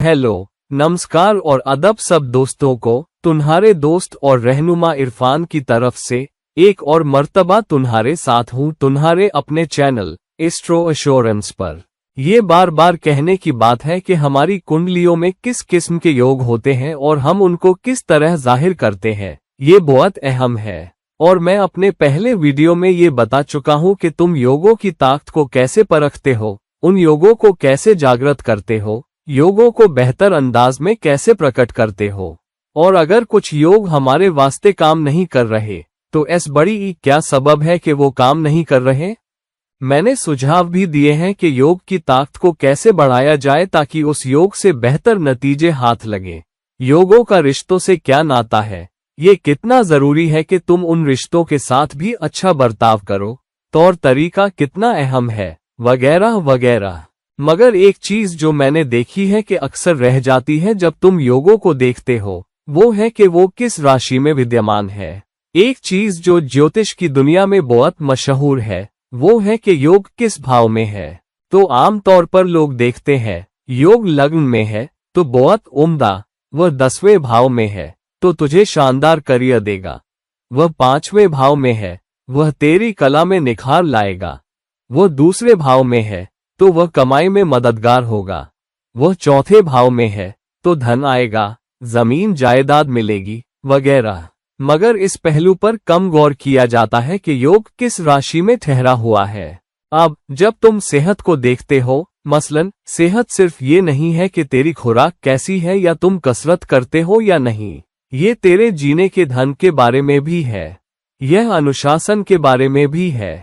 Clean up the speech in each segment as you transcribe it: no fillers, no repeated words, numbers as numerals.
Hello, नमस्कार और अदब सब दोस्तों को। तुम्हारे दोस्त और रहनुमा इरफान की तरफ से एक और मर्तबा तुम्हारे साथ हूँ तुम्हारे अपने चैनल एस्ट्रो एश्योरेंस पर। ये बार बार कहने की बात है कि हमारी कुंडलियों में किस किस्म के योग होते हैं और हम उनको किस तरह जाहिर करते हैं, ये बहुत अहम है। और मैं अपने पहले वीडियो में ये बता चुका हूँ कि तुम योगों की ताकत को कैसे परखते हो, उन योगों को कैसे जागृत करते हो, योगों को बेहतर अंदाज में कैसे प्रकट करते हो। और अगर कुछ योग हमारे वास्ते काम नहीं कर रहे तो ऐस बड़ी क्या सबब है कि वो काम नहीं कर रहे। मैंने सुझाव भी दिए हैं कि योग की ताकत को कैसे बढ़ाया जाए ताकि उस योग से बेहतर नतीजे हाथ लगे। योगों का रिश्तों से क्या नाता है, ये कितना जरूरी है कि तुम उन रिश्तों के साथ भी अच्छा बर्ताव करो, तौर तरीका कितना अहम है, वगैरह वगैरह। मगर एक चीज जो मैंने देखी है कि अक्सर रह जाती है जब तुम योगों को देखते हो, वो है कि वो किस राशि में विद्यमान है। एक चीज जो ज्योतिष की दुनिया में बहुत मशहूर है वो है कि योग किस भाव में है। तो आमतौर पर लोग देखते हैं योग लग्न में है तो बहुत उम्दा, वह 10वें भाव में है तो तुझे शानदार करियर देगा। वह 5वें भाव में है, वह तेरी कला में निखार लाएगा। वह दूसरे भाव में है तो वह कमाई में मददगार होगा। वह चौथे भाव में है तो धन आएगा, जमीन जायदाद मिलेगी वगैरह। मगर इस पहलू पर कम गौर किया जाता है कि योग किस राशि में ठहरा हुआ है। अब जब तुम सेहत को देखते हो, मसलन सेहत सिर्फ ये नहीं है कि तेरी खुराक कैसी है या तुम कसरत करते हो या नहीं, ये तेरे जीने के ढंग के बारे में भी है, यह अनुशासन के बारे में भी है,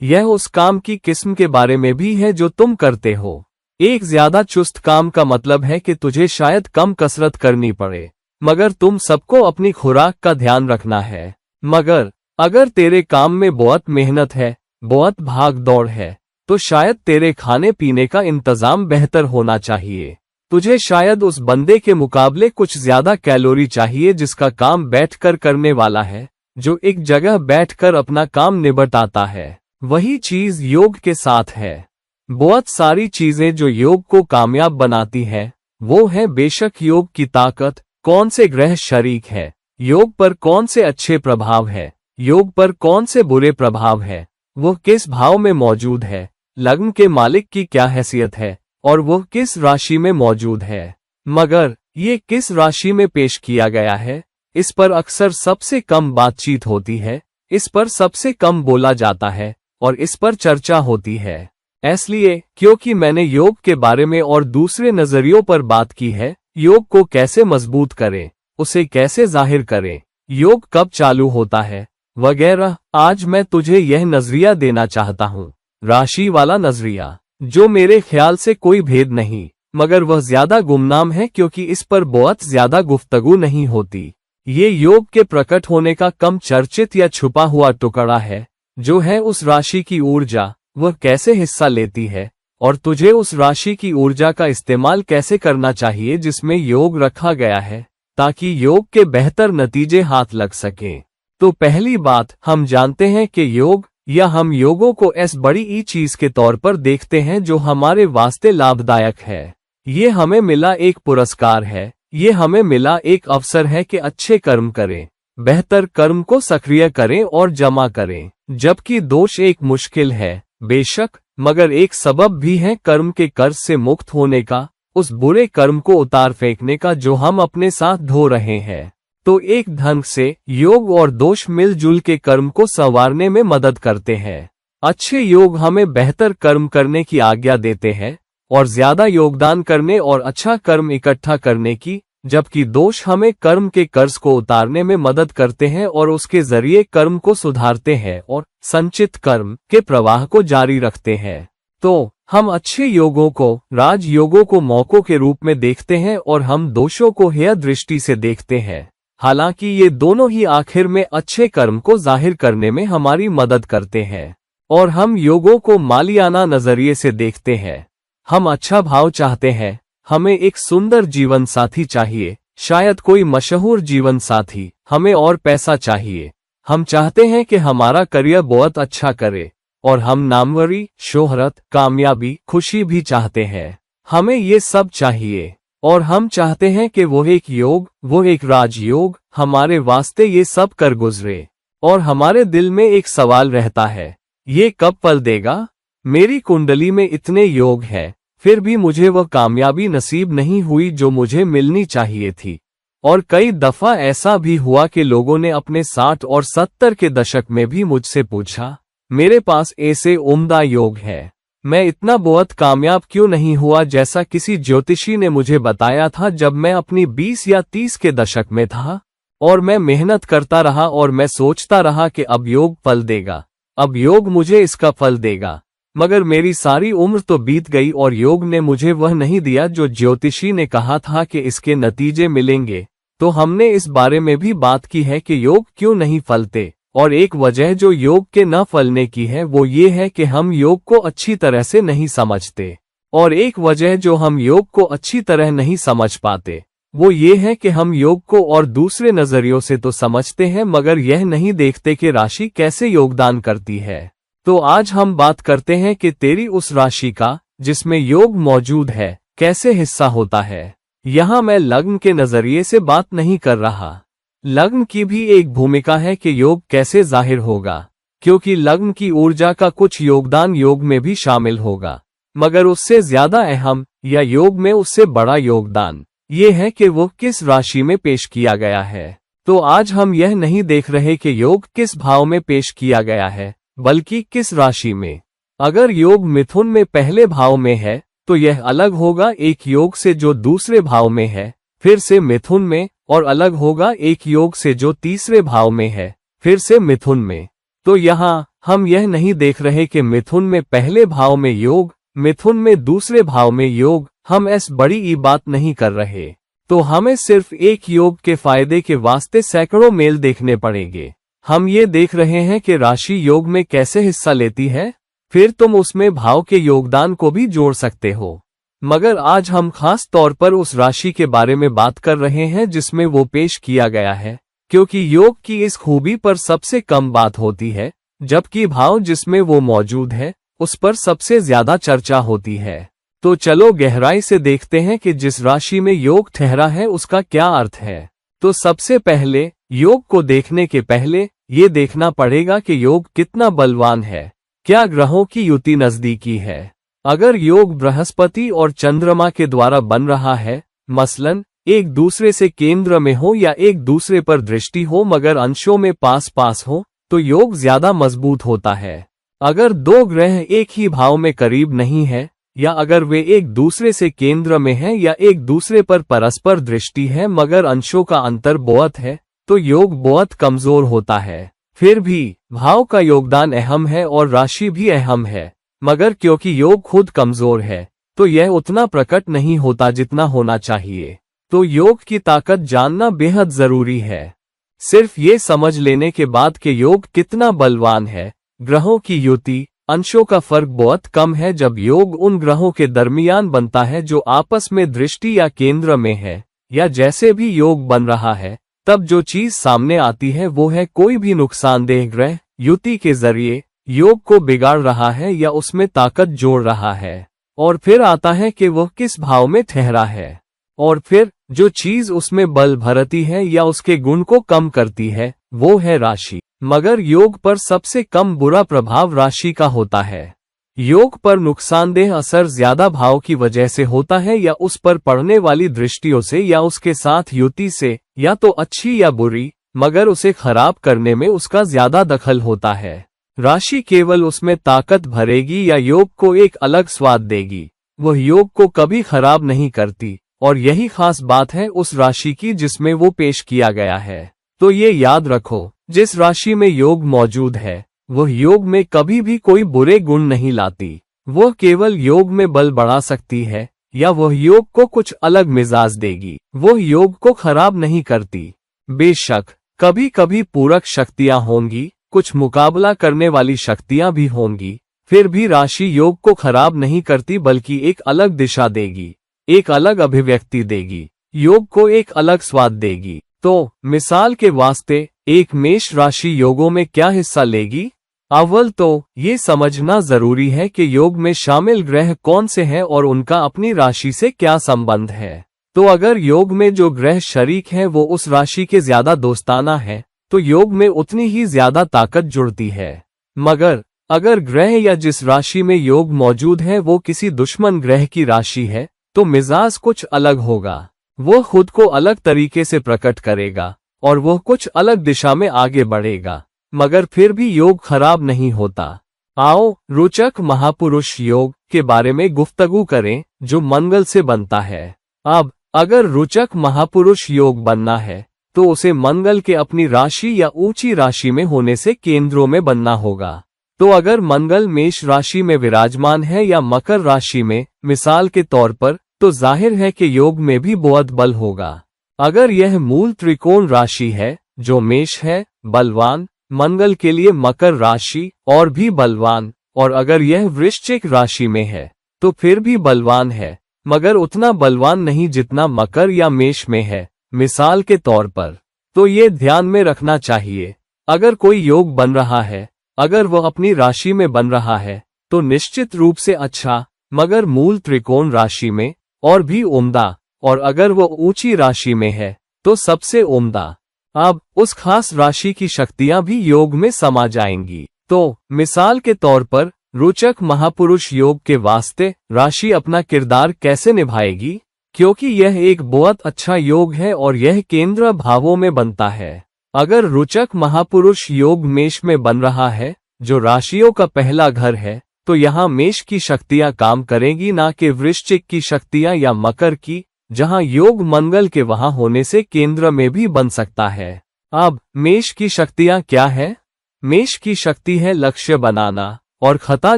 यह उस काम की किस्म के बारे में भी है जो तुम करते हो। एक ज्यादा चुस्त काम का मतलब है कि तुझे शायद कम कसरत करनी पड़े, मगर तुम सबको अपनी खुराक का ध्यान रखना है। मगर अगर तेरे काम में बहुत मेहनत है, बहुत भाग दौड़ है, तो शायद तेरे खाने पीने का इंतजाम बेहतर होना चाहिए। तुझे शायद उस बंदे के मुकाबले कुछ ज्यादा कैलोरी चाहिए जिसका काम बैठकर करने वाला है, जो एक जगह बैठकर अपना काम निपटाता है। वही चीज योग के साथ है। बहुत सारी चीजें जो योग को कामयाब बनाती है वो है बेशक योग की ताकत, कौन से ग्रह शरीक है, योग पर कौन से अच्छे प्रभाव है, योग पर कौन से बुरे प्रभाव है, वो किस भाव में मौजूद है, लग्न के मालिक की क्या हैसियत है और वो किस राशि में मौजूद है। मगर ये किस राशि में पेश किया गया है, इस पर अक्सर सबसे कम बातचीत होती है, इस पर सबसे कम बोला जाता है और इस पर चर्चा होती है। इसलिए क्योंकि मैंने योग के बारे में और दूसरे नजरियों पर बात की है, योग को कैसे मजबूत करें, उसे कैसे जाहिर करें, योग कब चालू होता है वगैरह, आज मैं तुझे यह नजरिया देना चाहता हूँ। राशि वाला नजरिया, जो मेरे ख्याल से कोई भेद नहीं, मगर वह ज्यादा गुमनाम है क्योंकि इस पर बहुत ज्यादा गुफ्तगू नहीं होती। ये योग के प्रकट होने का कम चर्चित या छुपा हुआ टुकड़ा है, जो है उस राशि की ऊर्जा, वह कैसे हिस्सा लेती है और तुझे उस राशि की ऊर्जा का इस्तेमाल कैसे करना चाहिए जिसमें योग रखा गया है, ताकि योग के बेहतर नतीजे हाथ लग सकें। तो पहली बात, हम जानते हैं कि योग या हम योगों को ऐस बड़ी ई चीज के तौर पर देखते हैं जो हमारे वास्ते लाभदायक है। ये हमें मिला एक पुरस्कार है, ये हमें मिला एक अवसर है कि अच्छे कर्म करें, बेहतर कर्म को सक्रिय करें और जमा करें। जबकि दोष एक मुश्किल है बेशक, मगर एक सबब भी है कर्म के कर्ज से मुक्त होने का, उस बुरे कर्म को उतार फेंकने का जो हम अपने साथ ढो रहे हैं। तो एक ढंग से योग और दोष मिलजुल के कर्म को संवारने में मदद करते हैं। अच्छे योग हमें बेहतर कर्म करने की आज्ञा देते हैं और ज्यादा योगदान करने और अच्छा कर्म इकट्ठा करने की, जबकि दोष हमें कर्म के कर्ज को उतारने में मदद करते हैं और उसके जरिए कर्म को सुधारते हैं और संचित कर्म के प्रवाह को जारी रखते हैं। तो हम अच्छे योगों को, राज योगों को मौकों के रूप में देखते हैं और हम दोषों को हेय दृष्टि से देखते हैं। हालांकि ये दोनों ही आखिर में अच्छे कर्म को जाहिर करने में हमारी मदद करते हैं। और हम योगों को मालियाना नजरिए से देखते हैं। हम अच्छा भाव चाहते हैं, हमें एक सुंदर जीवन साथी चाहिए, शायद कोई मशहूर जीवन साथी, हमें और पैसा चाहिए, हम चाहते हैं कि हमारा करियर बहुत अच्छा करे और हम नामवरी, शोहरत, कामयाबी, खुशी भी चाहते हैं। हमें ये सब चाहिए। और हम चाहते हैं कि वो एक योग, वो एक राजयोग हमारे वास्ते ये सब कर गुजरे। और हमारे दिल में एक सवाल रहता है, ये कब फल देगा? मेरी कुंडली में इतने योग हैं, फिर भी मुझे वह कामयाबी नसीब नहीं हुई जो मुझे मिलनी चाहिए थी। और कई दफा ऐसा भी हुआ कि लोगों ने अपने 60 और 70 के दशक में भी मुझसे पूछा, मेरे पास ऐसे उम्दा योग है, मैं इतना बहुत कामयाब क्यों नहीं हुआ जैसा किसी ज्योतिषी ने मुझे बताया था जब मैं अपनी 20 या 30 के दशक में था। और मैं मेहनत करता रहा और मैं सोचता रहा कि अब योग फल देगा, अब योग मुझे इसका फल देगा। मगर मेरी सारी उम्र तो बीत गई और योग ने मुझे वह नहीं दिया जो ज्योतिषी ने कहा था कि इसके नतीजे मिलेंगे। तो हमने इस बारे में भी बात की है कि योग क्यों नहीं फलते, और एक वजह जो योग के न फलने की है वो ये है कि हम योग को अच्छी तरह से नहीं समझते। और एक वजह जो हम योग को अच्छी तरह नहीं समझ पाते वो ये है कि हम योग को और दूसरे नजरियों से तो समझते हैं मगर यह नहीं देखते कि राशि कैसे योगदान करती है। तो आज हम बात करते हैं कि तेरी उस राशि का जिसमें योग मौजूद है कैसे हिस्सा होता है। यहाँ मैं लग्न के नजरिए से बात नहीं कर रहा। लग्न की भी एक भूमिका है कि योग कैसे जाहिर होगा, क्योंकि लग्न की ऊर्जा का कुछ योगदान योग में भी शामिल होगा, मगर उससे ज्यादा अहम या योग में उससे बड़ा योगदान ये है कि वो किस राशि में पेश किया गया है। तो आज हम यह नहीं देख रहे कि योग किस भाव में पेश किया गया है, बल्कि किस राशि में। अगर योग मिथुन में पहले भाव में है तो यह अलग होगा एक योग से जो दूसरे भाव में है, फिर से मिथुन में, और अलग होगा एक योग से जो तीसरे भाव में है, फिर से मिथुन में। तो यहाँ हम यह नहीं देख रहे कि मिथुन में पहले भाव में योग, मिथुन में दूसरे भाव में योग, हम ऐस बड़ी ई बात नहीं कर रहे। तो हमें सिर्फ एक योग के फायदे के वास्ते सैकड़ों मेल देखने पड़ेंगे। हम ये देख रहे हैं कि राशि योग में कैसे हिस्सा लेती है, फिर तुम उसमें भाव के योगदान को भी जोड़ सकते हो। मगर आज हम खास तौर पर उस राशि के बारे में बात कर रहे हैं जिसमें वो पेश किया गया है, क्योंकि योग की इस खूबी पर सबसे कम बात होती है, जबकि भाव जिसमें वो मौजूद है उस पर सबसे ज्यादा चर्चा होती है। तो चलो गहराई से देखते हैं कि जिस राशि में योग ठहरा है उसका क्या अर्थ है। तो सबसे पहले योग को देखने के पहले ये देखना पड़ेगा कि योग कितना बलवान है, क्या ग्रहों की युति नजदीकी है। अगर योग बृहस्पति और चंद्रमा के द्वारा बन रहा है, मसलन एक दूसरे से केंद्र में हो या एक दूसरे पर दृष्टि हो मगर अंशों में पास पास हो, तो योग ज्यादा मजबूत होता है। अगर दो ग्रह एक ही भाव में करीब नहीं है, या अगर वे एक दूसरे से केंद्र में हैं या एक दूसरे पर परस्पर दृष्टि है मगर अंशों का अंतर बहुत है, तो योग बहुत कमजोर होता है। फिर भी भाव का योगदान अहम है और राशि भी अहम है, मगर क्योंकि योग खुद कमजोर है तो यह उतना प्रकट नहीं होता जितना होना चाहिए। तो योग की ताकत जानना बेहद जरूरी है। सिर्फ ये समझ लेने के बाद कि योग कितना बलवान है, ग्रहों की युति, अंशों का फर्क बहुत कम है जब योग उन ग्रहों के दरमियान बनता है जो आपस में दृष्टि या केंद्र में है, या जैसे भी योग बन रहा है तब जो चीज सामने आती है वो है कोई भी नुकसानदेह ग्रह युति के जरिए योग को बिगाड़ रहा है या उसमें ताकत जोड़ रहा है। और फिर आता है कि वह किस भाव में ठहरा है, और फिर जो चीज उसमें बल भरती है या उसके गुण को कम करती है वो है राशि। मगर योग पर सबसे कम बुरा प्रभाव राशि का होता है। योग पर नुकसानदेह असर ज्यादा भाव की वजह से होता है या उस पर पड़ने वाली दृष्टियों से या उसके साथ युति से, या तो अच्छी या बुरी, मगर उसे खराब करने में उसका ज्यादा दखल होता है। राशि केवल उसमें ताकत भरेगी या योग को एक अलग स्वाद देगी, वह योग को कभी खराब नहीं करती। और यही खास बात है उस राशि की जिसमें वो पेश किया गया है। तो ये याद रखो, जिस राशि में योग मौजूद है वह योग में कभी भी कोई बुरे गुण नहीं लाती। वह केवल योग में बल बढ़ा सकती है या वह योग को कुछ अलग मिजाज देगी, वह योग को खराब नहीं करती। बेशक कभी कभी पूरक शक्तियां होंगी, कुछ मुकाबला करने वाली शक्तियां भी होंगी, फिर भी राशि योग को खराब नहीं करती बल्कि एक अलग दिशा देगी, एक अलग अभिव्यक्ति देगी, योग को एक अलग स्वाद देगी। तो मिसाल के वास्ते एक मेष राशि योगों में क्या हिस्सा लेगी? अव्वल तो ये समझना जरूरी है कि योग में शामिल ग्रह कौन से हैं और उनका अपनी राशि से क्या संबंध है। तो अगर योग में जो ग्रह शरीक हैं वो उस राशि के ज्यादा दोस्ताना है तो योग में उतनी ही ज्यादा ताकत जुड़ती है। मगर अगर ग्रह या जिस राशि में योग मौजूद है वो किसी दुश्मन ग्रह की राशि है तो मिजाज कुछ अलग होगा। वो खुद को अलग तरीके से प्रकट करेगा और वो कुछ अलग दिशा में आगे बढ़ेगा, मगर फिर भी योग खराब नहीं होता। आओ रोचक महापुरुष योग के बारे में गुफ्तगू करें जो मंगल से बनता है। अब अगर रोचक महापुरुष योग बनना है तो उसे मंगल के अपनी राशि या ऊंची राशि में होने से केंद्रों में बनना होगा। तो अगर मंगल मेष राशि में विराजमान है या मकर राशि में मिसाल के तौर पर, तो जाहिर है कि योग में भी बहुत बल होगा। अगर यह मूल त्रिकोण राशि है जो मेष है, बलवान, मंगल के लिए मकर राशि और भी बलवान, और अगर यह वृश्चिक राशि में है तो फिर भी बलवान है, मगर उतना बलवान नहीं जितना मकर या मेष में है मिसाल के तौर पर। तो ये ध्यान में रखना चाहिए। अगर कोई योग बन रहा है, अगर वह अपनी राशि में बन रहा है तो निश्चित रूप से अच्छा, मगर मूल त्रिकोण राशि में और भी उम्दा, और अगर वह ऊंची राशि में है तो सबसे उम्दा। अब उस खास राशि की शक्तियां भी योग में समा जाएंगी। तो मिसाल के तौर पर रोचक महापुरुष योग के वास्ते राशि अपना किरदार कैसे निभाएगी, क्योंकि यह एक बहुत अच्छा योग है और यह केंद्र भावों में बनता है। अगर रोचक महापुरुष योग मेष में बन रहा है जो राशियों का पहला घर है, तो यहाँ मेष की शक्तियां काम करेंगी, ना कि वृश्चिक की शक्तियां या मकर की, जहां योग मंगल के वहां होने से केंद्र में भी बन सकता है। अब मेष की शक्तियां क्या है? मेष की शक्ति है लक्ष्य बनाना, और खता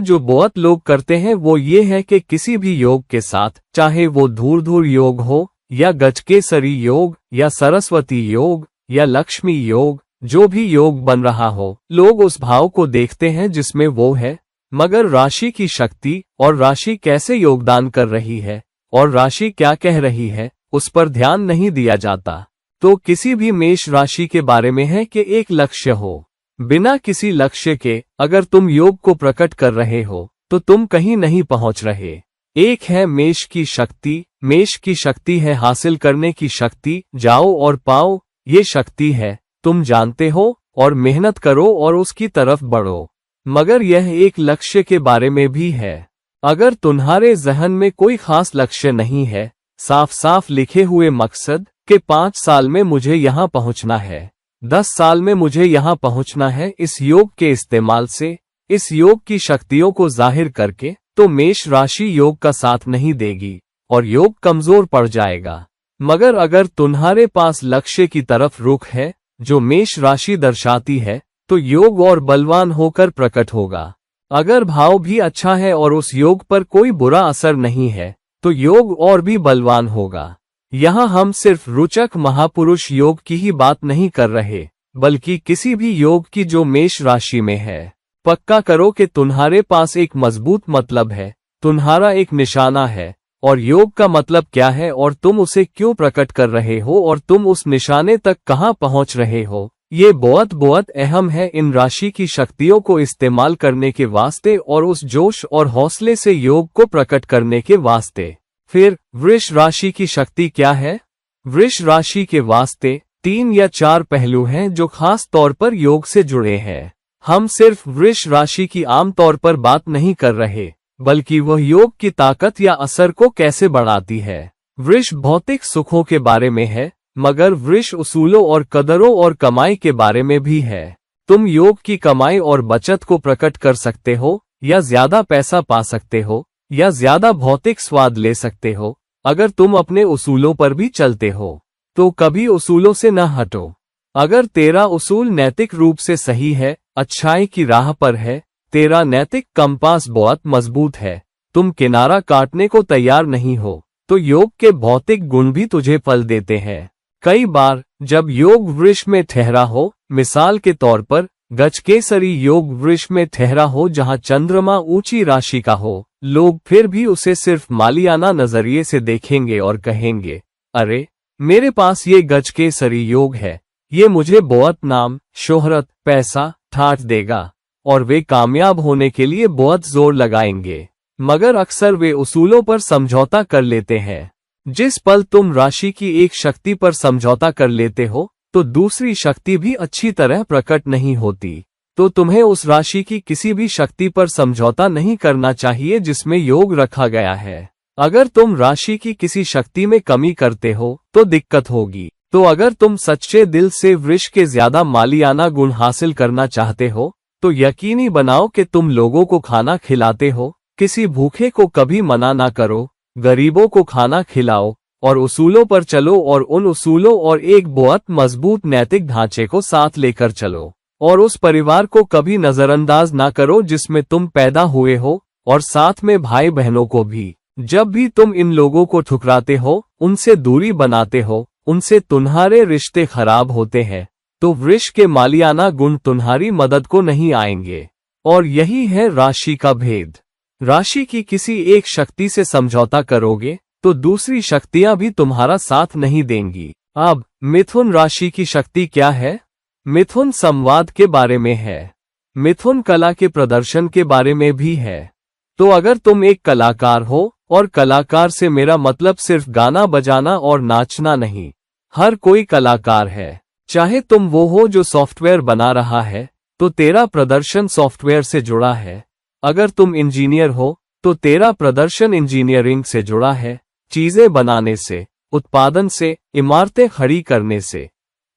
जो बहुत लोग करते हैं वो ये है कि किसी भी योग के साथ, चाहे वो धूर्धुर योग हो या गजकेसरी योग या सरस्वती योग या लक्ष्मी योग, जो भी योग बन रहा हो, लोग उस भाव को देखते हैं जिसमें वो है, मगर राशि की शक्ति और राशि कैसे योगदान कर रही है और राशि क्या कह रही है उस पर ध्यान नहीं दिया जाता। तो किसी भी मेष राशि के बारे में है कि एक लक्ष्य हो। बिना किसी लक्ष्य के अगर तुम योग को प्रकट कर रहे हो तो तुम कहीं नहीं पहुंच रहे। एक है मेष की शक्ति। मेष की शक्ति है हासिल करने की शक्ति, जाओ और पाओ, ये शक्ति है, तुम जानते हो, और मेहनत करो और उसकी तरफ बढ़ो। मगर यह एक लक्ष्य के बारे में भी है। अगर तुम्हारे जहन में कोई खास लक्ष्य नहीं है, साफ साफ लिखे हुए मकसद कि 5 साल में मुझे यहाँ पहुँचना है, 10 साल में मुझे यहाँ पहुँचना है, इस योग के इस्तेमाल से, इस योग की शक्तियों को जाहिर करके, तो मेष राशि योग का साथ नहीं देगी और योग कमजोर पड़ जाएगा। मगर अगर तुम्हारे पास लक्ष्य की तरफ रुख है जो मेष राशि दर्शाती है, तो योग और बलवान होकर प्रकट होगा। अगर भाव भी अच्छा है और उस योग पर कोई बुरा असर नहीं है, तो योग और भी बलवान होगा। यहाँ हम सिर्फ रोचक महापुरुष योग की ही बात नहीं कर रहे, बल्कि किसी भी योग की जो मेष राशि में है। पक्का करो कि तुम्हारे पास एक मजबूत मतलब है, तुम्हारा एक निशाना है, और योग का मतलब क्या है और तुम उसे क्यों प्रकट कर रहे हो और तुम उस निशाने तक कहाँ पहुँच रहे हो। ये बहुत अहम है इन राशि की शक्तियों को इस्तेमाल करने के वास्ते और उस जोश और हौसले से योग को प्रकट करने के वास्ते। फिर वृष राशि की शक्ति क्या है? वृष राशि के वास्ते 3 या 4 पहलू हैं जो खास तौर पर योग से जुड़े हैं। हम सिर्फ वृष राशि की आम तौर पर बात नहीं कर रहे, बल्कि वह योग की ताकत या असर को कैसे बढ़ाती है। वृष भौतिक सुखों के बारे में है, मगर वृष उसूलों और कदरों और कमाई के बारे में भी है। तुम योग की कमाई और बचत को प्रकट कर सकते हो, या ज्यादा पैसा पा सकते हो, या ज्यादा भौतिक स्वाद ले सकते हो, अगर तुम अपने उसूलों पर भी चलते हो। तो कभी उसूलों से न हटो। अगर तेरा उसूल नैतिक रूप से सही है, अच्छाई की राह पर है, तेरा नैतिक कंपास बहुत मजबूत है, तुम किनारा काटने को तैयार नहीं हो, तो योग के भौतिक गुण भी तुझे फल देते हैं। कई बार जब योग वृष में ठहरा हो, मिसाल के तौर पर गजकेसरी योग वृष में ठहरा हो जहां चंद्रमा ऊंची राशि का हो, लोग फिर भी उसे सिर्फ मालियाना नजरिए से देखेंगे और कहेंगे, अरे मेरे पास ये गजकेसरी योग है, ये मुझे बहुत नाम, शोहरत, पैसा, ठाठ देगा, और वे कामयाब होने के लिए बहुत जोर लगाएंगे। मगर अक्सर वे उसूलों पर समझौता कर लेते हैं। जिस पल तुम राशि की एक शक्ति पर समझौता कर लेते हो तो दूसरी शक्ति भी अच्छी तरह प्रकट नहीं होती। तो तुम्हें उस राशि की किसी भी शक्ति पर समझौता नहीं करना चाहिए जिसमें योग रखा गया है। अगर तुम राशि की किसी शक्ति में कमी करते हो तो दिक्कत होगी। तो अगर तुम सच्चे दिल से वृष के ज्यादा मालियाना गुण हासिल करना चाहते हो तो यकीनी बनाओ कि तुम लोगों को खाना खिलाते हो, किसी भूखे को कभी मना ना करो, गरीबों को खाना खिलाओ और उसूलों पर चलो और उन उसूलों और एक बहुत मजबूत नैतिक ढांचे को साथ लेकर चलो और उस परिवार को कभी नजरअंदाज ना करो जिसमें तुम पैदा हुए हो और साथ में भाई बहनों को भी। जब भी तुम इन लोगों को ठुकराते हो, उनसे दूरी बनाते हो, उनसे तुम्हारे रिश्ते खराब होते हैं, तो वृष के मालियाना गुण तुम्हारी मदद को नहीं आएंगे। और यही है राशि का भेद। राशि की किसी एक शक्ति से समझौता करोगे तो दूसरी शक्तियां भी तुम्हारा साथ नहीं देंगी। अब मिथुन राशि की शक्ति क्या है? मिथुन संवाद के बारे में है। मिथुन कला के प्रदर्शन के बारे में भी है। तो अगर तुम एक कलाकार हो, और कलाकार से मेरा मतलब सिर्फ गाना बजाना और नाचना नहीं, हर कोई कलाकार है। चाहे तुम वो हो जो सॉफ्टवेयर बना रहा है तो तेरा प्रदर्शन सॉफ्टवेयर से जुड़ा है। अगर तुम इंजीनियर हो तो तेरा प्रदर्शन इंजीनियरिंग से जुड़ा है, चीजें बनाने से, उत्पादन से, इमारतें खड़ी करने से।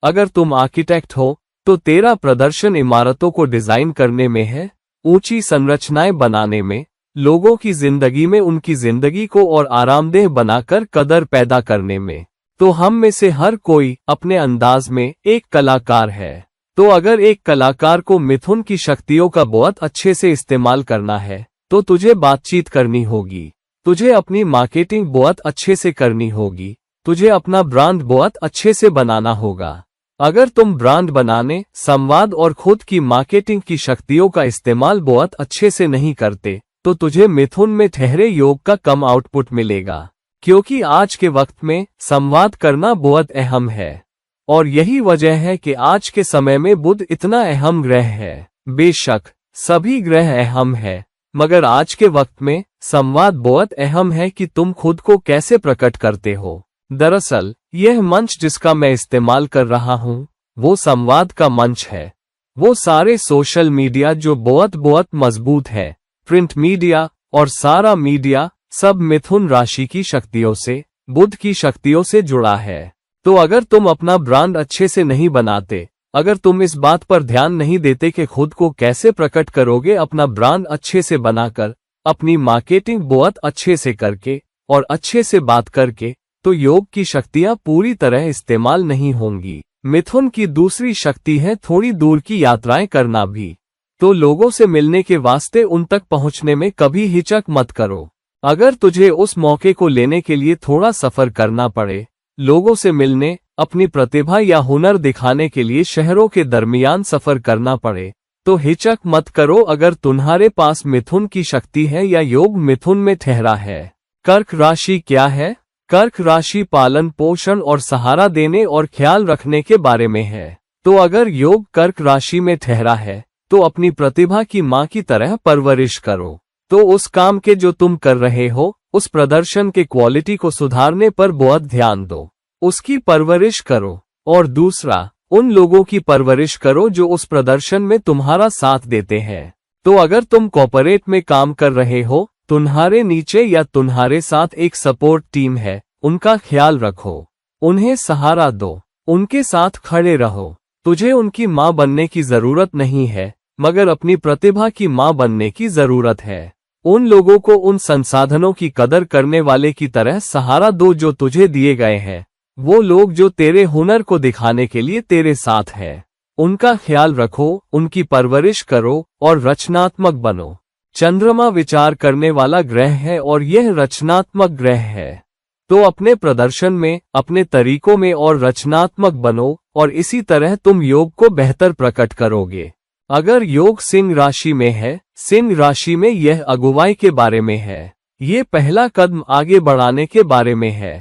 अगर तुम आर्किटेक्ट हो तो तेरा प्रदर्शन इमारतों को डिजाइन करने में है, ऊंची संरचनाएं बनाने में, लोगों की जिंदगी में उनकी जिंदगी को और आरामदेह बनाकर कदर पैदा करने में। तो हम में से हर कोई अपने अंदाज में एक कलाकार है। तो अगर एक कलाकार को मिथुन की शक्तियों का बहुत अच्छे से इस्तेमाल करना है तो तुझे बातचीत करनी होगी, तुझे अपनी मार्केटिंग बहुत अच्छे से करनी होगी, तुझे अपना ब्रांड बहुत अच्छे से बनाना होगा। अगर तुम ब्रांड बनाने, संवाद और खुद की मार्केटिंग की शक्तियों का इस्तेमाल बहुत अच्छे से नहीं करते तो तुझे मिथुन में ठहरे योग का कम आउटपुट मिलेगा। क्योंकि आज के वक्त में संवाद करना बहुत अहम है और यही वजह है कि आज के समय में बुध इतना अहम ग्रह है। बेशक सभी ग्रह अहम है, मगर आज के वक्त में संवाद बहुत अहम है कि तुम खुद को कैसे प्रकट करते हो। दरअसल यह मंच जिसका मैं इस्तेमाल कर रहा हूँ वो संवाद का मंच है। वो सारे सोशल मीडिया जो बहुत मजबूत है, प्रिंट मीडिया और सारा मीडिया सब मिथुन राशि की शक्तियों से, बुध की शक्तियों से जुड़ा है। तो अगर तुम अपना ब्रांड अच्छे से नहीं बनाते, अगर तुम इस बात पर ध्यान नहीं देते कि खुद को कैसे प्रकट करोगे अपना ब्रांड अच्छे से बनाकर, अपनी मार्केटिंग बहुत अच्छे से करके और अच्छे से बात करके, तो योग की शक्तियां पूरी तरह इस्तेमाल नहीं होंगी। मिथुन की दूसरी शक्ति है थोड़ी दूर की यात्राएं करना भी। तो लोगों से मिलने के वास्ते उन तक पहुंचने में कभी हिचक मत करो। अगर तुझे उस मौके को लेने के लिए थोड़ा सफर करना पड़े, लोगों से मिलने, अपनी प्रतिभा या हुनर दिखाने के लिए शहरों के दरमियान सफर करना पड़े, तो हिचक मत करो अगर तुम्हारे पास मिथुन की शक्ति है या योग मिथुन में ठहरा है। कर्क राशि क्या है? कर्क राशि पालन पोषण और सहारा देने और ख्याल रखने के बारे में है। तो अगर योग कर्क राशि में ठहरा है तो अपनी प्रतिभा की मां की तरह परवरिश करो। तो उस काम के जो तुम कर रहे हो, उस प्रदर्शन के क्वालिटी को सुधारने पर बहुत ध्यान दो, उसकी परवरिश करो। और दूसरा, उन लोगों की परवरिश करो जो उस प्रदर्शन में तुम्हारा साथ देते हैं। तो अगर तुम कॉर्पोरेट में काम कर रहे हो, तुम्हारे नीचे या तुम्हारे साथ एक सपोर्ट टीम है, उनका ख्याल रखो, उन्हें सहारा दो, उनके साथ खड़े रहो। तुझे उनकी मां बनने की जरूरत नहीं है, मगर अपनी प्रतिभा की मां बनने की जरूरत है। उन लोगों को उन संसाधनों की कदर करने वाले की तरह सहारा दो जो तुझे दिए गए हैं। वो लोग जो तेरे हुनर को दिखाने के लिए तेरे साथ है, उनका ख्याल रखो, उनकी परवरिश करो और रचनात्मक बनो। चंद्रमा विचार करने वाला ग्रह है और यह रचनात्मक ग्रह है। तो अपने प्रदर्शन में, अपने तरीकों में और रचनात्मक बनो और इसी तरह तुम योग को बेहतर प्रकट करोगे। अगर योग सिंह राशि में है, सिंह राशि में यह अगुवाई के बारे में है। ये पहला कदम आगे बढ़ाने के बारे में है।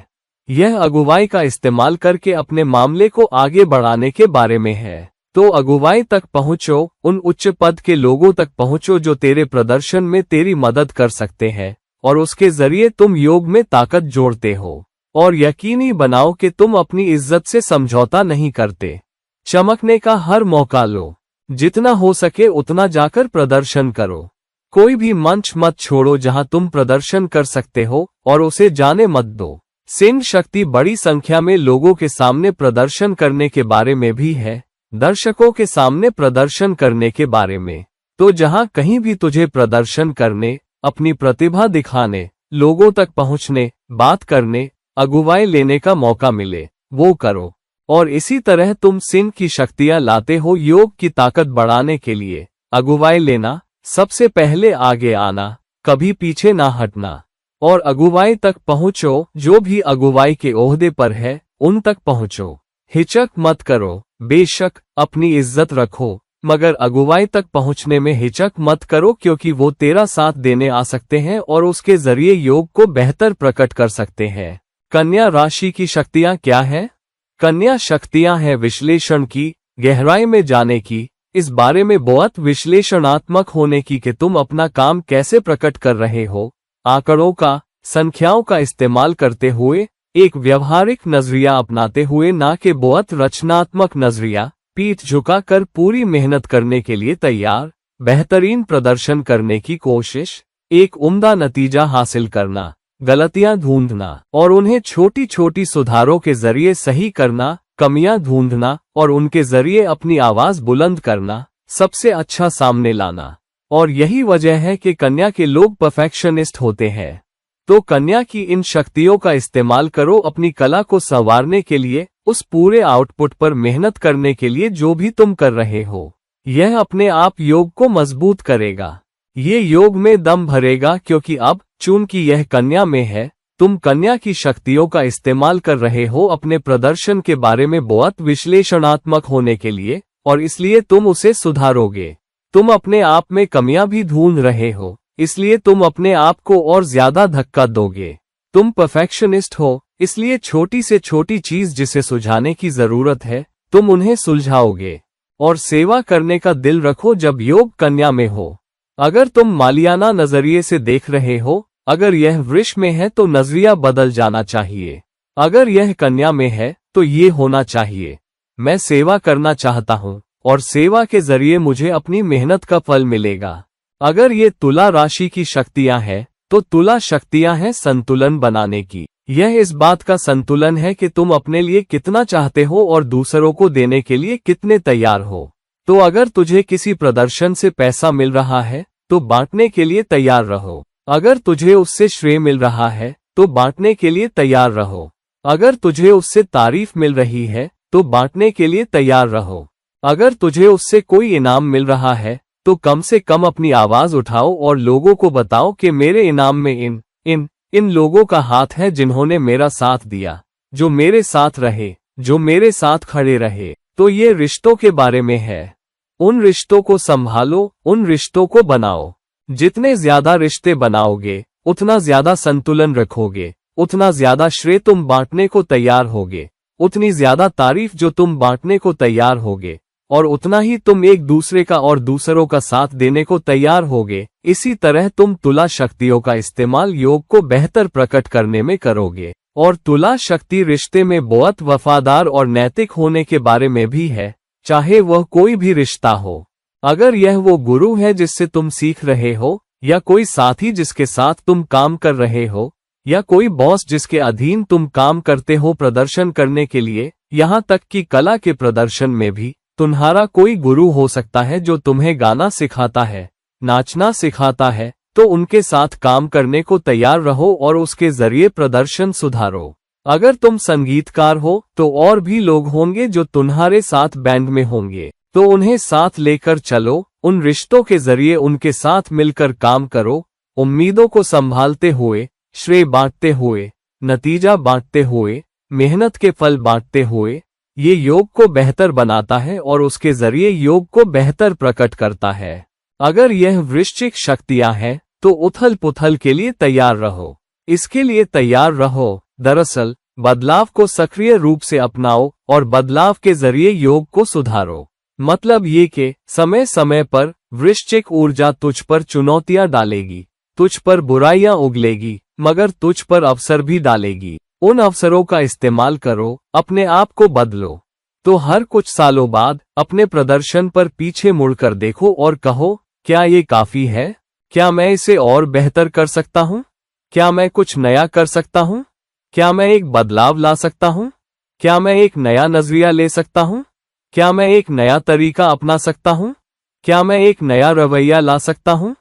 यह अगुवाई का इस्तेमाल करके अपने मामले को आगे बढ़ाने के बारे में है। तो अगुवाई तक पहुंचो, उन उच्च पद के लोगों तक पहुंचो जो तेरे प्रदर्शन में तेरी मदद कर सकते हैं और उसके जरिए तुम योग में ताकत जोड़ते हो। और यकीनी बनाओ कि तुम अपनी इज्जत से समझौता नहीं करते। चमकने का हर मौका लो। जितना हो सके उतना जाकर प्रदर्शन करो। कोई भी मंच मत छोड़ो जहां तुम प्रदर्शन कर सकते हो और उसे जाने मत दो। सिंह शक्ति बड़ी संख्या में लोगों के सामने प्रदर्शन करने के बारे में भी है, दर्शकों के सामने प्रदर्शन करने के बारे में। तो जहां कहीं भी तुझे प्रदर्शन करने, अपनी प्रतिभा दिखाने, लोगों तक पहुंचने, बात करने, अगुवाई लेने का मौका मिले, वो करो। और इसी तरह तुम सिंह की शक्तियां लाते हो योग की ताकत बढ़ाने के लिए। अगुवाई लेना, सबसे पहले आगे आना, कभी पीछे ना हटना। और अगुवाई तक पहुंचो, जो भी अगुवाई के ओहदे पर है उन तक पहुंचो। हिचक मत करो, बेशक अपनी इज्जत रखो, मगर अगुवाई तक पहुंचने में हिचक मत करो, क्योंकि वो तेरा साथ देने आ सकते हैं और उसके जरिए योग को बेहतर प्रकट कर सकते हैं। कन्या राशि की शक्तियां क्या है? कन्या शक्तियां हैं विश्लेषण की, गहराई में जाने की, इस बारे में बहुत विश्लेषणात्मक होने की कि तुम अपना काम कैसे प्रकट कर रहे हो। आंकड़ों का, संख्याओं का इस्तेमाल करते हुए, एक व्यवहारिक नजरिया अपनाते हुए, ना कि बहुत रचनात्मक नजरिया। पीठ झुकाकर पूरी मेहनत करने के लिए तैयार, बेहतरीन प्रदर्शन करने की कोशिश, एक उम्दा नतीजा हासिल करना, गलतियां ढूंढना और उन्हें छोटी छोटी सुधारों के जरिए सही करना, कमियां ढूंढना और उनके जरिए अपनी आवाज बुलंद करना, सबसे अच्छा सामने लाना। और यही वजह है कि कन्या के लोग परफेक्शनिस्ट होते हैं। तो कन्या की इन शक्तियों का इस्तेमाल करो अपनी कला को संवारने के लिए, उस पूरे आउटपुट पर मेहनत करने के लिए जो भी तुम कर रहे हो। यह अपने आप योग को मजबूत करेगा, ये योग में दम भरेगा, क्योंकि अब चूंकि यह कन्या में है, तुम कन्या की शक्तियों का इस्तेमाल कर रहे हो अपने प्रदर्शन के बारे में बहुत विश्लेषणात्मक होने के लिए, और इसलिए तुम उसे सुधारोगे। तुम अपने आप में कमियां भी ढूंढ रहे हो, इसलिए तुम अपने आप को और ज्यादा धक्का दोगे। तुम परफेक्शनिस्ट हो, इसलिए छोटी से छोटी चीज जिसे सुलझाने की जरूरत है, तुम उन्हें सुलझाओगे। और सेवा करने का दिल रखो जब योग कन्या में हो। अगर तुम मालियाना नजरिए से देख रहे हो, अगर यह वृष में है तो नजरिया बदल जाना चाहिए। अगर यह कन्या में है तो ये होना चाहिए, मैं सेवा करना चाहता हूँ और सेवा के जरिए मुझे अपनी मेहनत का फल मिलेगा। अगर ये तुला राशि की शक्तियां हैं, तो तुला शक्तियां हैं संतुलन बनाने की। यह इस बात का संतुलन है कि तुम अपने लिए कितना चाहते हो और दूसरों को देने के लिए कितने तैयार हो। तो अगर तुझे किसी प्रदर्शन से पैसा मिल रहा है, तो बांटने के लिए तैयार रहो। अगर तुझे उससे श्रेय मिल रहा है, तो बांटने के लिए तैयार रहो। अगर तुझे उससे तारीफ मिल रही है, तो बांटने के लिए तैयार रहो। अगर तुझे उससे कोई इनाम मिल रहा है, तो कम से कम अपनी आवाज उठाओ और लोगों को बताओ कि मेरे इनाम में इन लोगों का हाथ है जिन्होंने मेरा साथ दिया, जो मेरे साथ रहे, जो मेरे साथ खड़े रहे। तो ये रिश्तों के बारे में है। उन रिश्तों को संभालो, उन रिश्तों को बनाओ। जितने ज्यादा रिश्ते बनाओगे, उतना ज्यादा संतुलन रखोगे, उतना ज्यादा श्रेय तुम बांटने को तैयार होगे, उतनी ज्यादा तारीफ जो तुम बांटने को तैयार होगे, और उतना ही तुम एक दूसरे का और दूसरों का साथ देने को तैयार होगे। इसी तरह तुम तुला शक्तियों का इस्तेमाल योग को बेहतर प्रकट करने में करोगे। और तुला शक्ति रिश्ते में बहुत वफादार और नैतिक होने के बारे में भी है, चाहे वह कोई भी रिश्ता हो। अगर यह वो गुरु है जिससे तुम सीख रहे हो, या कोई साथी जिसके साथ तुम काम कर रहे हो, या कोई बॉस जिसके अधीन तुम काम करते हो प्रदर्शन करने के लिए, यहाँ तक कि कला के प्रदर्शन में भी तुम्हारा कोई गुरु हो सकता है जो तुम्हें गाना सिखाता है, नाचना सिखाता है, तो उनके साथ काम करने को तैयार रहो और उसके जरिए प्रदर्शन सुधारो। अगर तुम संगीतकार हो तो और भी लोग होंगे जो तुम्हारे साथ बैंड में होंगे, तो उन्हें साथ लेकर चलो। उन रिश्तों के जरिए उनके साथ मिलकर काम करो, उम्मीदों को संभालते हुए, श्रेय बांटते हुए, नतीजा बांटते हुए, मेहनत के फल बांटते हुए। ये योग को बेहतर बनाता है और उसके जरिए योग को बेहतर प्रकट करता है। अगर यह वृश्चिक शक्तियां हैं, तो उथल पुथल के लिए तैयार रहो। इसके लिए तैयार रहो, दरअसल बदलाव को सक्रिय रूप से अपनाओ और बदलाव के जरिए योग को सुधारो। मतलब ये कि समय समय पर वृश्चिक ऊर्जा तुझ पर चुनौतियां डालेगी, तुझ पर बुराइयां उगलेगी, मगर तुझ पर अवसर भी डालेगी। उन अवसरों का इस्तेमाल करो, अपने आप को बदलो। तो हर कुछ सालों बाद अपने प्रदर्शन पर पीछे मुड़कर देखो और कहो, क्या ये काफी है? क्या मैं इसे और बेहतर कर सकता हूँ? क्या मैं कुछ नया कर सकता हूँ? क्या मैं एक बदलाव ला सकता हूँ? क्या मैं एक नया नजरिया ले सकता हूँ? क्या मैं एक नया तरीका अपना सकता हूँ? क्या मैं एक नया रवैया ला सकता हूँ?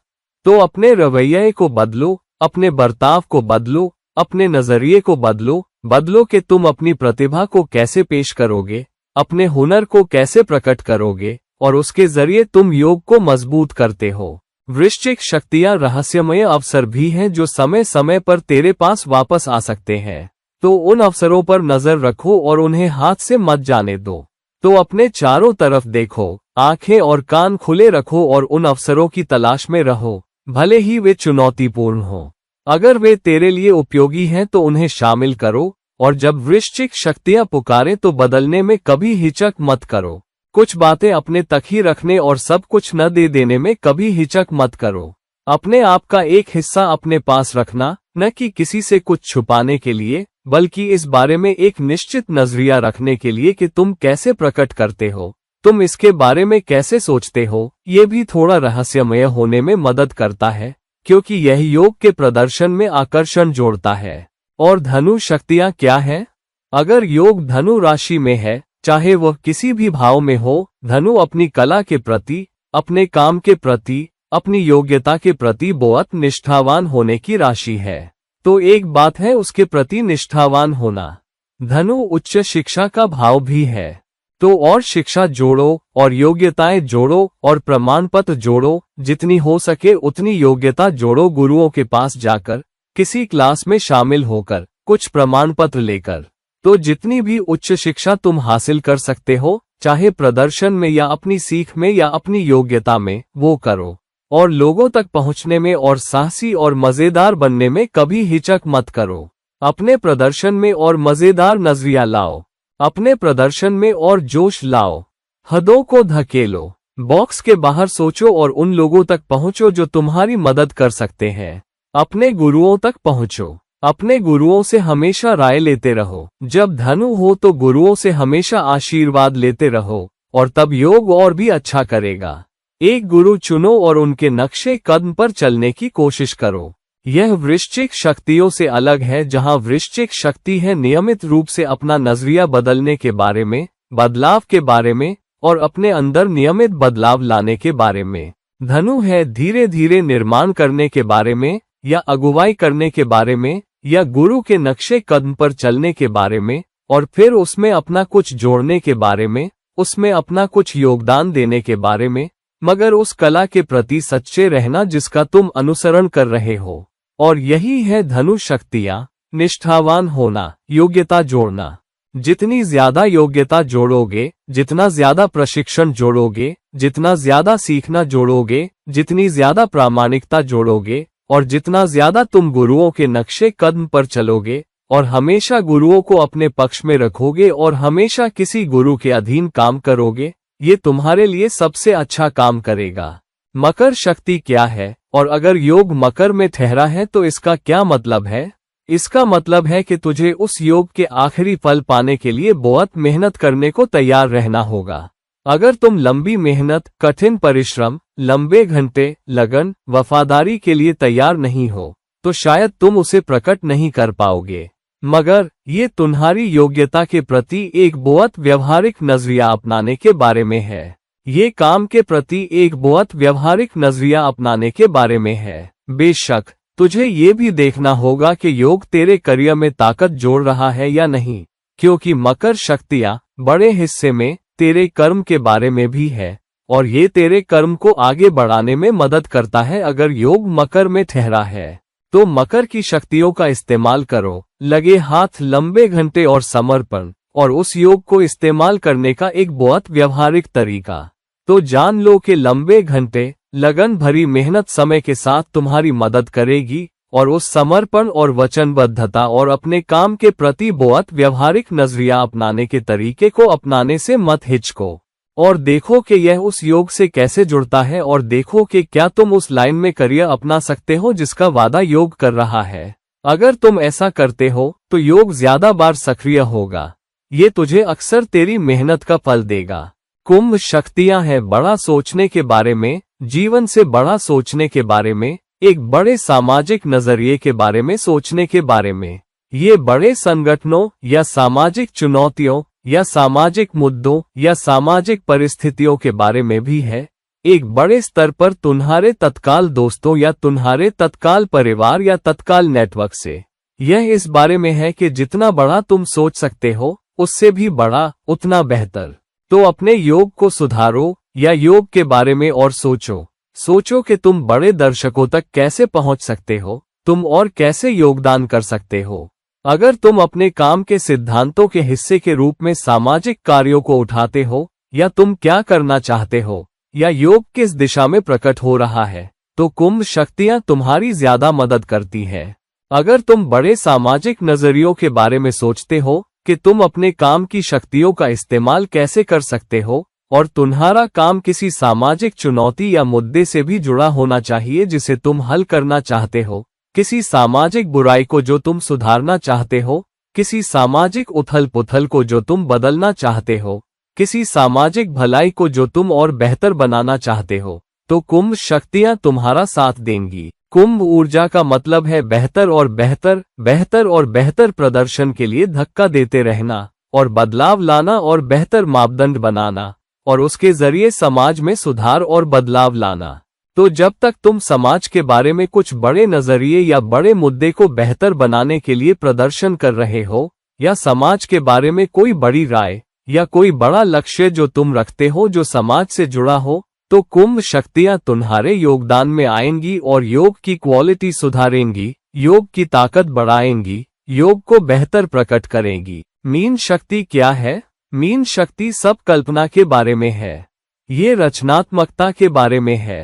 तो अपने रवैये को बदलो, अपने बर्ताव को बदलो, अपने नजरिए को बदलो। बदलो कि तुम अपनी प्रतिभा को कैसे पेश करोगे, अपने हुनर को कैसे प्रकट करोगे, और उसके जरिए तुम योग को मजबूत करते हो। वृश्चिक शक्तियां रहस्यमय अवसर भी हैं जो समय समय पर तेरे पास वापस आ सकते हैं। तो उन अवसरों पर नजर रखो और उन्हें हाथ से मत जाने दो। तो अपने चारों तरफ देखो, आंखें और कान खुले रखो और उन अवसरों की तलाश में रहो, भले ही वे चुनौतीपूर्ण हो। अगर वे तेरे लिए उपयोगी हैं तो उन्हें शामिल करो, और जब वृश्चिक शक्तियां पुकारें तो बदलने में कभी हिचक मत करो। कुछ बातें अपने तक ही रखने और सब कुछ न दे देने में कभी हिचक मत करो। अपने आप का एक हिस्सा अपने पास रखना, न कि किसी से कुछ छुपाने के लिए, बल्कि इस बारे में एक निश्चित नजरिया रखने के लिए कि तुम कैसे प्रकट करते हो, तुम इसके बारे में कैसे सोचते हो। ये भी थोड़ा रहस्यमय होने में मदद करता है, क्योंकि यह योग के प्रदर्शन में आकर्षण जोड़ता है। और धनु शक्तियां क्या है? अगर योग धनु राशि में है, चाहे वह किसी भी भाव में हो, धनु अपनी कला के प्रति, अपने काम के प्रति, अपनी योग्यता के प्रति बहुत निष्ठावान होने की राशि है। तो एक बात है उसके प्रति निष्ठावान होना। धनु उच्च शिक्षा का भाव भी है। तो और शिक्षा जोड़ो और योग्यताएं जोड़ो और प्रमाण पत्र जोड़ो, जितनी हो सके उतनी योग्यता जोड़ो। गुरुओं के पास जाकर, किसी क्लास में शामिल होकर, कुछ प्रमाण पत्र लेकर। तो जितनी भी उच्च शिक्षा तुम हासिल कर सकते हो, चाहे प्रदर्शन में या अपनी सीख में या अपनी योग्यता में, वो करो। और लोगों तक पहुंचने में और साहसी और मजेदार बनने में कभी हिचक मत करो। अपने प्रदर्शन में और मजेदार नजरिया लाओ, अपने प्रदर्शन में और जोश लाओ। हदों को धकेलो, बॉक्स के बाहर सोचो और उन लोगों तक पहुंचो जो तुम्हारी मदद कर सकते हैं। अपने गुरुओं तक पहुंचो, अपने गुरुओं से हमेशा राय लेते रहो। जब धनु हो तो गुरुओं से हमेशा आशीर्वाद लेते रहो, और तब योग और भी अच्छा करेगा। एक गुरु चुनो और उनके नक्शे कदम पर चलने की कोशिश करो। यह वृश्चिक शक्तियों से अलग है, जहां वृश्चिक शक्ति है नियमित रूप से अपना नजरिया बदलने के बारे में, बदलाव के बारे में, और अपने अंदर नियमित बदलाव लाने के बारे में। धनु है धीरे धीरे निर्माण करने के बारे में, या अगुवाई करने के बारे में, या गुरु के नक्शे कदम पर चलने के बारे में, और फिर उसमें अपना कुछ जोड़ने के बारे में, उसमें अपना कुछ योगदान देने के बारे में, मगर उस कला के प्रति सच्चे रहना जिसका तुम अनुसरण कर रहे हो। और यही है धनु शक्तियां, निष्ठावान होना, योग्यता जोड़ना। जितनी ज्यादा योग्यता जोड़ोगे, जितना ज्यादा प्रशिक्षण जोड़ोगे, जितना ज्यादा सीखना जोड़ोगे, जितनी ज्यादा प्रामाणिकता जोड़ोगे, और जितना ज्यादा तुम गुरुओं के नक्शे कदम पर चलोगे, और हमेशा गुरुओं को अपने पक्ष में रखोगे और हमेशा किसी गुरु के अधीन काम करोगे, ये तुम्हारे लिए सबसे अच्छा काम करेगा। मकर शक्ति क्या है, और अगर योग मकर में ठहरा है तो इसका क्या मतलब है? इसका मतलब है कि तुझे उस योग के आखिरी फल पाने के लिए बहुत मेहनत करने को तैयार रहना होगा। अगर तुम लंबी मेहनत, कठिन परिश्रम, लंबे घंटे, लगन, वफादारी के लिए तैयार नहीं हो, तो शायद तुम उसे प्रकट नहीं कर पाओगे। मगर ये तुम्हारी योग्यता के प्रति एक बहुत व्यवहारिक नजरिया अपनाने के बारे में है। ये काम के प्रति एक बहुत व्यवहारिक नजरिया अपनाने के बारे में है। बेशक तुझे ये भी देखना होगा कि योग तेरे करियर में ताकत जोड़ रहा है या नहीं, क्योंकि मकर शक्तियां बड़े हिस्से में तेरे कर्म के बारे में भी है, और ये तेरे कर्म को आगे बढ़ाने में मदद करता है। अगर योग मकर में ठहरा है तो मकर की शक्तियों का इस्तेमाल करो, लगे हाथ, लंबे घंटे और समर्पण, और उस योग को इस्तेमाल करने का एक बहुत व्यवहारिक तरीका। तो जान लो कि लंबे घंटे, लगन भरी मेहनत समय के साथ तुम्हारी मदद करेगी, और उस समर्पण और वचनबद्धता और अपने काम के प्रति बहुत व्यवहारिक नजरिया अपनाने के तरीके को अपनाने से मत हिचको, और देखो कि यह उस योग से कैसे जुड़ता है, और देखो कि क्या तुम उस लाइन में करियर अपना सकते हो जिसका वादा योग कर रहा है। अगर तुम ऐसा करते हो तो योग ज्यादा बार सक्रिय होगा। ये तुझे अक्सर तेरी मेहनत का फल देगा। कुंभ शक्तियां हैं बड़ा सोचने के बारे में, जीवन से बड़ा सोचने के बारे में, एक बड़े सामाजिक नजरिए के बारे में सोचने के बारे में। ये बड़े संगठनों या सामाजिक चुनौतियों या सामाजिक मुद्दों या सामाजिक परिस्थितियों के बारे में भी है। एक बड़े स्तर पर तुम्हारे तत्काल दोस्तों या तुम्हारे तत्काल परिवार या तत्काल नेटवर्क से। यह इस बारे में है कि जितना बड़ा तुम सोच सकते हो उससे भी बड़ा उतना बेहतर। तो अपने योग को सुधारो या योग के बारे में और सोचो कि तुम बड़े दर्शकों तक कैसे पहुंच सकते हो, तुम और कैसे योगदान कर सकते हो। अगर तुम अपने काम के सिद्धांतों के हिस्से के रूप में सामाजिक कार्यों को उठाते हो, या तुम क्या करना चाहते हो, या योग किस दिशा में प्रकट हो रहा है, तो कुंभ शक्तियां तुम्हारी ज्यादा मदद करती हैं। अगर तुम बड़े सामाजिक नजरियों के बारे में सोचते हो कि तुम अपने काम की शक्तियों का इस्तेमाल कैसे कर सकते हो, और तुम्हारा काम किसी सामाजिक चुनौती या मुद्दे से भी जुड़ा होना चाहिए जिसे तुम हल करना चाहते हो, किसी सामाजिक बुराई को जो तुम सुधारना चाहते हो, किसी सामाजिक उथल पुथल को जो तुम बदलना चाहते हो, किसी सामाजिक भलाई को जो तुम और बेहतर बनाना चाहते हो, तो कुंभ शक्तियां तुम्हारा साथ देंगी। कुंभ ऊर्जा का मतलब है बेहतर और बेहतर, बेहतर और बेहतर प्रदर्शन के लिए धक्का देते रहना और बदलाव लाना और बेहतर मापदंड बनाना और उसके जरिए समाज में सुधार और बदलाव लाना। तो जब तक तुम समाज के बारे में कुछ बड़े नजरिए या बड़े मुद्दे को बेहतर बनाने के लिए प्रदर्शन कर रहे हो, या समाज के बारे में कोई बड़ी राय या कोई बड़ा लक्ष्य जो तुम रखते हो जो समाज से जुड़ा हो, तो कुंभ शक्तियां तुम्हारे योगदान में आएंगी और योग की क्वालिटी सुधारेंगी, योग की ताकत बढ़ाएंगी, योग को बेहतर प्रकट करेंगी। मीन शक्ति क्या है? मीन शक्ति सब कल्पना के बारे में है। ये रचनात्मकता के बारे में है।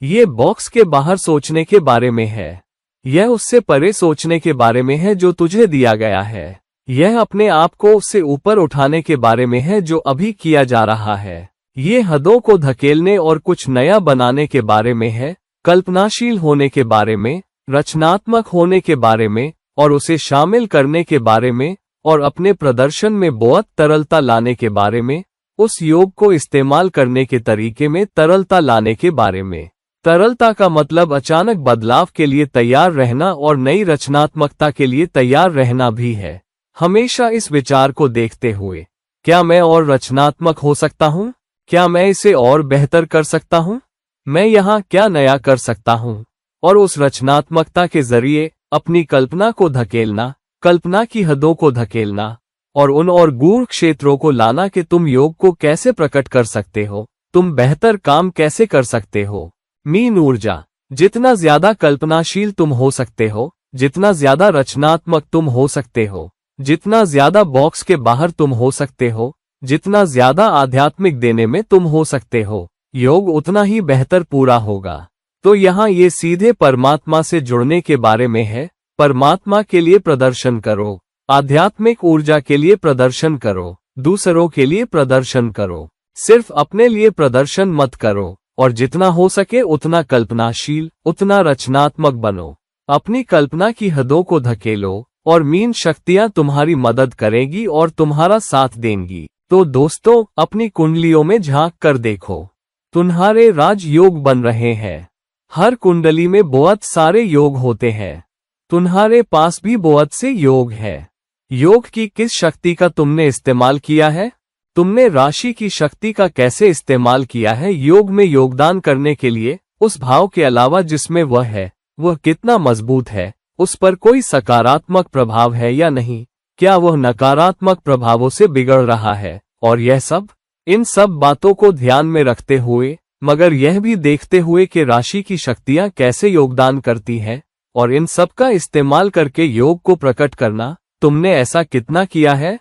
ये बॉक्स के बाहर सोचने के बारे में है। यह उससे परे सोचने के बारे में है जो तुझे दिया गया है। यह अपने आप को उससे ऊपर उठाने के बारे में है जो अभी किया जा रहा है। ये हदों को धकेलने और कुछ नया बनाने के बारे में है, कल्पनाशील होने के बारे में, रचनात्मक होने के बारे में, और उसे शामिल करने के बारे में, और अपने प्रदर्शन में बहुत तरलता लाने के बारे में, उस योग को इस्तेमाल करने के तरीके में तरलता लाने के बारे में। तरलता का मतलब अचानक बदलाव के लिए तैयार रहना और नई रचनात्मकता के लिए तैयार रहना भी है। हमेशा इस विचार को देखते हुए, क्या मैं और रचनात्मक हो सकता हूँ? क्या मैं इसे और बेहतर कर सकता हूँ? मैं यहाँ क्या नया कर सकता हूँ? और उस रचनात्मकता के जरिए अपनी कल्पना को धकेलना, कल्पना की हदों को धकेलना, और उन और गूढ़ क्षेत्रों को लाना कि तुम योग को कैसे प्रकट कर सकते हो, तुम बेहतर काम कैसे कर सकते हो। मीन ऊर्जा, जितना ज्यादा कल्पनाशील तुम हो सकते हो, जितना ज्यादा रचनात्मक तुम हो सकते हो, जितना ज्यादा बॉक्स के बाहर तुम हो सकते हो, जितना ज्यादा आध्यात्मिक देने में तुम हो सकते हो, योग उतना ही बेहतर पूरा होगा। तो यहाँ ये सीधे परमात्मा से जुड़ने के बारे में है। परमात्मा के लिए प्रदर्शन करो, आध्यात्मिक ऊर्जा के लिए प्रदर्शन करो, दूसरों के लिए प्रदर्शन करो, सिर्फ अपने लिए प्रदर्शन मत करो, और जितना हो सके उतना कल्पनाशील, उतना रचनात्मक बनो। अपनी कल्पना की हदों को धकेलो और मीन शक्तियां तुम्हारी मदद करेगी और तुम्हारा साथ देंगी। तो दोस्तों, अपनी कुंडलियों में झांक कर देखो, तुम्हारे राजयोग बन रहे हैं। हर कुंडली में बहुत सारे योग होते हैं। तुम्हारे पास भी बहुत से योग है। योग की किस शक्ति का तुमने इस्तेमाल किया है? तुमने राशि की शक्ति का कैसे इस्तेमाल किया है योग में योगदान करने के लिए? उस भाव के अलावा जिसमें वह है, वह कितना मजबूत है? उस पर कोई सकारात्मक प्रभाव है या नहीं? क्या वह नकारात्मक प्रभावों से बिगड़ रहा है? और यह सब, इन सब बातों को ध्यान में रखते हुए, मगर यह भी देखते हुए कि राशि की शक्तियां कैसे योगदान करती हैं, और इन सब का इस्तेमाल करके योग को प्रकट करना, तुमने ऐसा कितना किया है?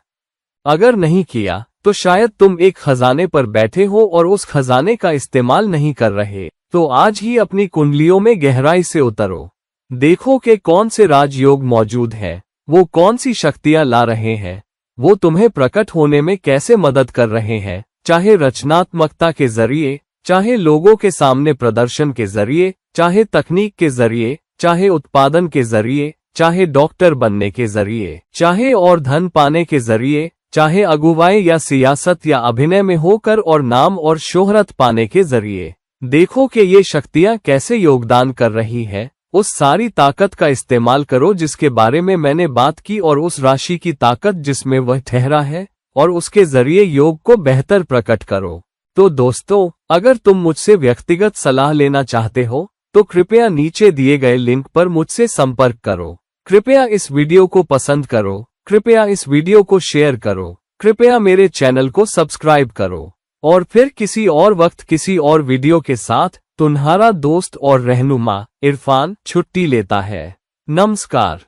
अगर नहीं किया तो शायद तुम एक खजाने पर बैठे हो और उस खजाने का इस्तेमाल नहीं कर रहे। तो आज ही अपनी कुंडलियों में गहराई से उतरो, देखो कि कौन से राजयोग मौजूद हैं, वो कौन सी शक्तियां ला रहे हैं, वो तुम्हें प्रकट होने में कैसे मदद कर रहे हैं, चाहे रचनात्मकता के जरिए, चाहे लोगों के सामने प्रदर्शन के जरिए, चाहे तकनीक के जरिए, चाहे उत्पादन के जरिए, चाहे डॉक्टर बनने के जरिए, चाहे और धन पाने के जरिए, चाहे अगुवाई या सियासत या अभिनय में होकर और नाम और शोहरत पाने के जरिए। देखो कि ये शक्तियां कैसे योगदान कर रही है। उस सारी ताकत का इस्तेमाल करो जिसके बारे में मैंने बात की, और उस राशि की ताकत जिसमें वह ठहरा है, और उसके जरिए योग को बेहतर प्रकट करो। तो दोस्तों, अगर तुम मुझसे व्यक्तिगत सलाह लेना चाहते हो तो कृपया नीचे दिए गए लिंक पर मुझसे संपर्क करो। कृपया इस वीडियो को पसंद करो, कृपया इस वीडियो को शेयर करो, कृपया मेरे चैनल को सब्सक्राइब करो। और फिर किसी और वक्त किसी और वीडियो के साथ तुम्हारा दोस्त और रहनुमा इरफान छुट्टी लेता है। नमस्कार।